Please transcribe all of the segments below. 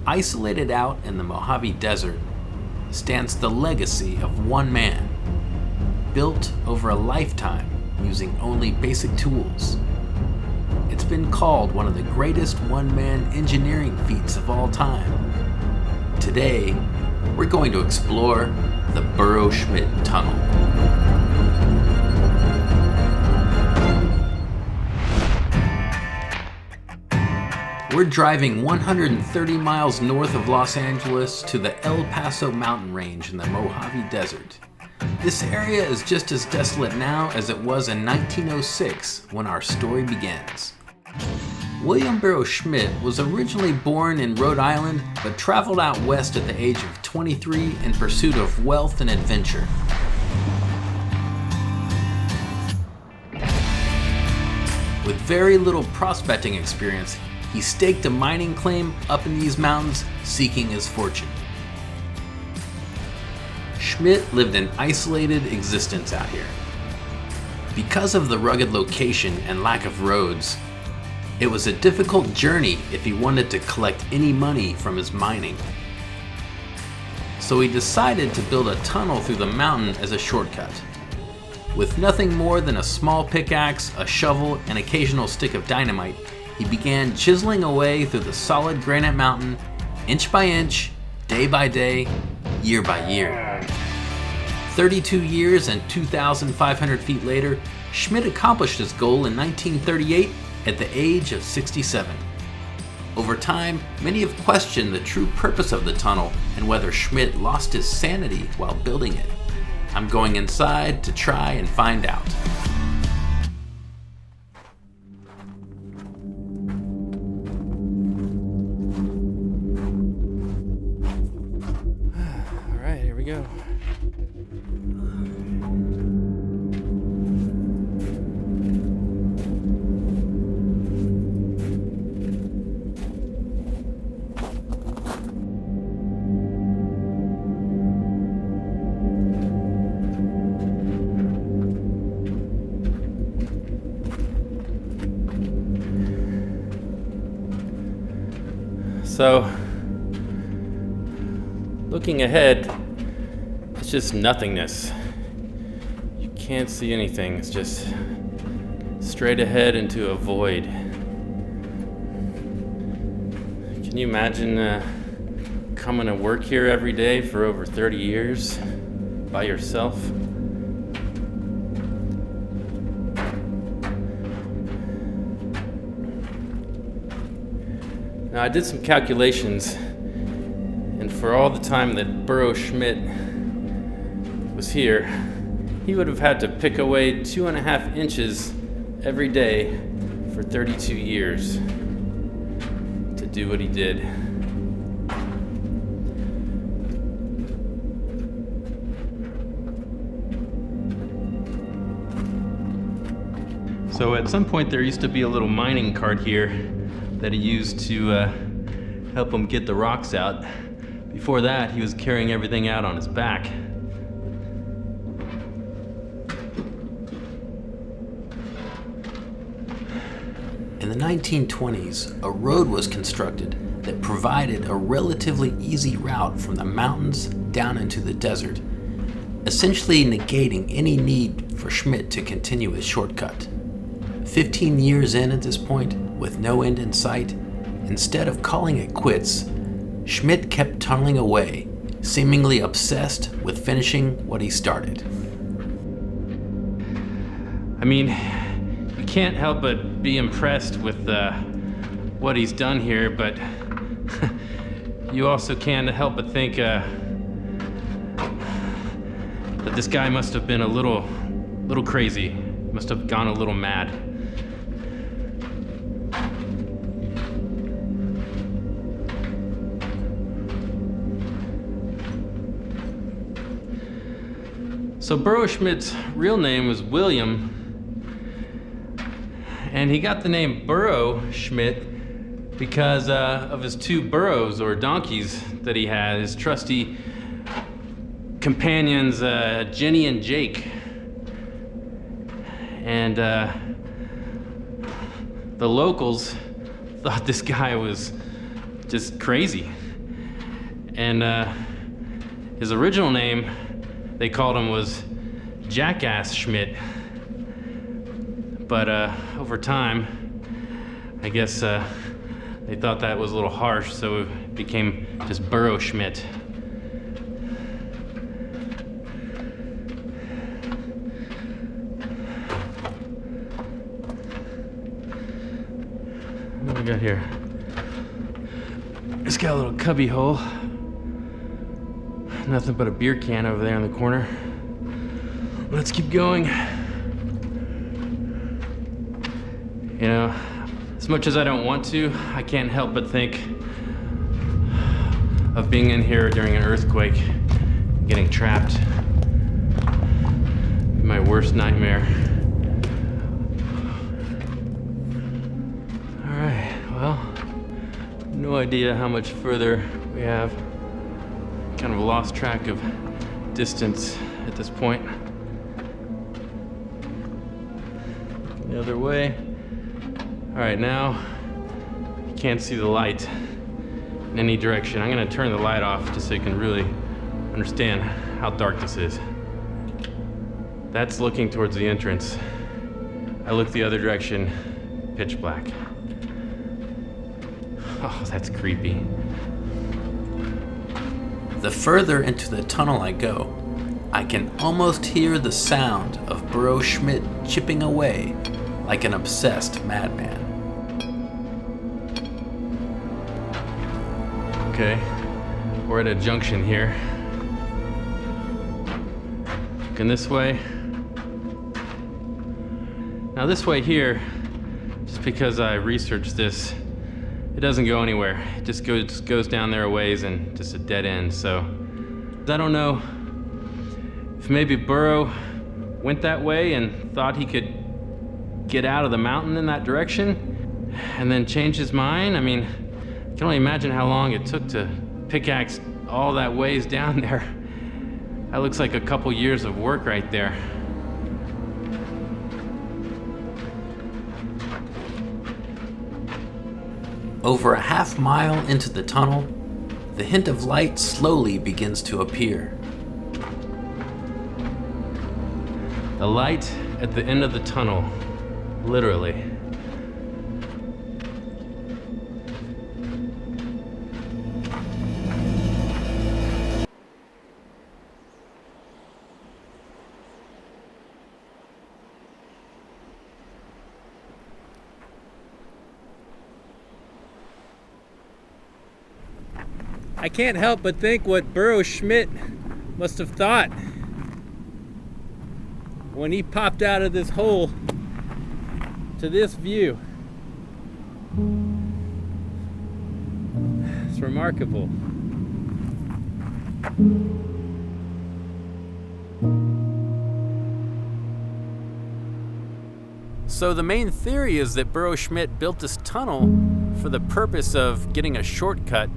Isolated out in the Mojave Desert stands the legacy of one man, built over a lifetime using only basic tools. It's been called one of the greatest one-man engineering feats of all time. Today, we're going to explore the Burro Schmidt Tunnel. We're driving 130 miles north of Los Angeles to the El Paso mountain range in the Mojave Desert. This area is just as desolate now as it was in 1906 when our story begins. William Burro Schmidt was originally born in Rhode Island but traveled out west at the age of 23 in pursuit of wealth and adventure. With very little prospecting experience, he staked a mining claim up in these mountains, seeking his fortune. Schmidt lived an isolated existence out here. Because of the rugged location and lack of roads, it was a difficult journey if he wanted to collect any money from his mining. So he decided to build a tunnel through the mountain as a shortcut. With nothing more than a small pickaxe, a shovel, and occasional stick of dynamite, he began chiseling away through the solid granite mountain, inch by inch, day by day, year by year. 32 years and 2,500 feet later, Schmidt accomplished his goal in 1938 at the age of 67. Over time, many have questioned the true purpose of the tunnel and whether Schmidt lost his sanity while building it. I'm going inside to try and find out. Go. So, looking ahead, it's just nothingness. You can't see anything. It's just straight ahead into a void. Can you imagine coming to work here every day for over 30 years by yourself? Now, I did some calculations, and for all the time that Burro Schmidt was here, he would have had to pick away 2.5 inches every day for 32 years to do what he did. So at some point there used to be a little mining cart here that he used to help him get the rocks out. Before that, he was carrying everything out on his back. In the 1920s, a road was constructed that provided a relatively easy route from the mountains down into the desert, essentially negating any need for Schmidt to continue his shortcut. 15 years in at this point, with no end in sight, instead of calling it quits, Schmidt kept tunneling away, seemingly obsessed with finishing what he started. I mean, you can't help but be impressed with what he's done here, but you also can't help but think that this guy must have been a little crazy, must have gone a little mad. So Burro Schmidt's real name was William, and he got the name Burro Schmidt because of his two burros, or donkeys, that he had, his trusty companions, Jenny and Jake. And the locals thought this guy was just crazy. And his original name, they called him, was Jackass Schmidt. But over time, I guess they thought that was a little harsh, so it became just Burro Schmidt. What do we got here? It's got a little cubby hole. Nothing but a beer can over there in the corner. Let's keep going. You know, as much as I don't want to, I can't help but think of being in here during an earthquake, getting trapped. My worst nightmare. All right, well, no idea how much further we have. Kind of lost track of distance at this point. The other way. All right, now you can't see the light in any direction. I'm gonna turn the light off just so you can really understand how dark this is. That's looking towards the entrance. I look the other direction, pitch black. Oh, that's creepy. The further into the tunnel I go, I can almost hear the sound of Burro Schmidt chipping away like an obsessed madman. Okay, we're at a junction here. Looking this way. Now this way here, just because I researched this, it doesn't go anywhere. It just goes down there a ways and just a dead end. So I don't know if maybe Burro went that way and thought he could get out of the mountain in that direction and then change his mind. I mean, I can only imagine how long it took to pickaxe all that ways down there. That looks like a couple years of work right there. Over a half mile into the tunnel, the hint of light slowly begins to appear. The light at the end of the tunnel, literally. I can't help but think what Burro Schmidt must have thought when he popped out of this hole to this view. It's remarkable. So the main theory is that Burro Schmidt built this tunnel for the purpose of getting a shortcut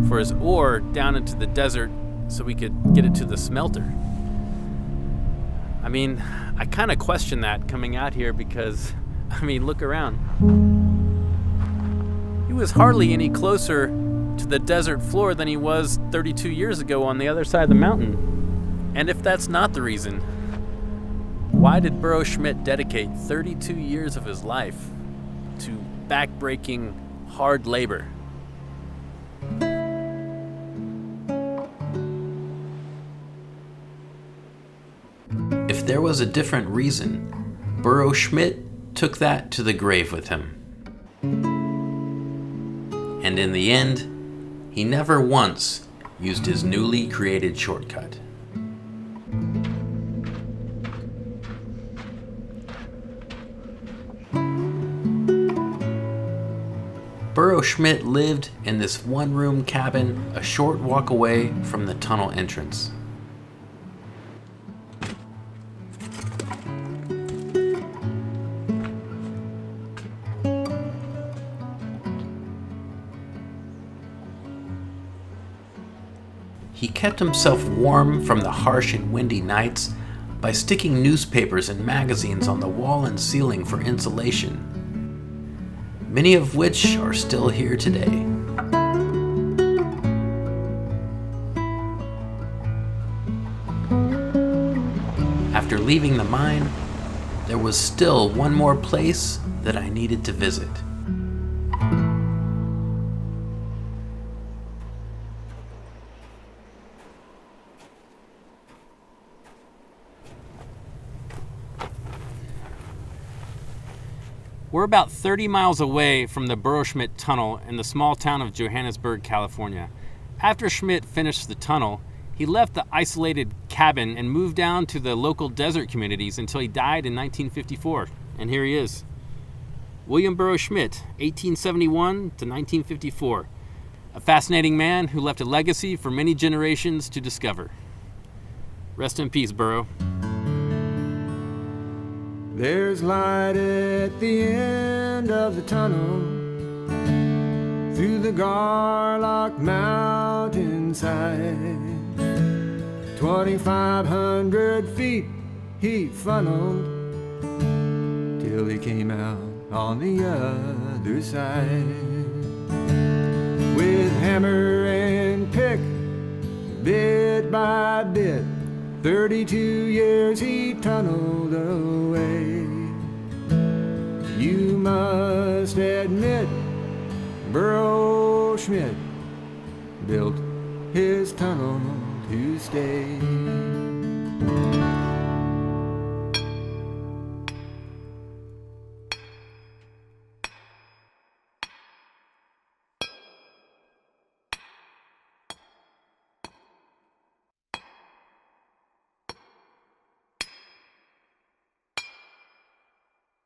for his ore down into the desert so we could get it to the smelter. I mean, I kind of question that coming out here because, I mean, look around. He was hardly any closer to the desert floor than he was 32 years ago on the other side of the mountain. And if that's not the reason, why did Burro Schmidt dedicate 32 years of his life to backbreaking hard labor? If there was a different reason, Burro Schmidt took that to the grave with him. And in the end, he never once used his newly created shortcut. Burro Schmidt lived in this one-room cabin a short walk away from the tunnel entrance. He kept himself warm from the harsh and windy nights by sticking newspapers and magazines on the wall and ceiling for insulation, many of which are still here today. after leaving the mine, there was still one more place that I needed to visit. We're about 30 miles away from the Burro Schmidt Tunnel in the small town of Johannesburg, California. After Schmidt finished the tunnel, he left the isolated cabin and moved down to the local desert communities until he died in 1954. And here he is. William Burro Schmidt, 1871 to 1954. A fascinating man who left a legacy for many generations to discover. Rest in peace, Burro. There's light at the end of the tunnel, through the Garlock mountainside. 2,500 feet he funneled till he came out on the other side. With hammer and pick, bit by bit, 32 years he tunneled away. You must admit, Burro Schmidt built his tunnel to stay.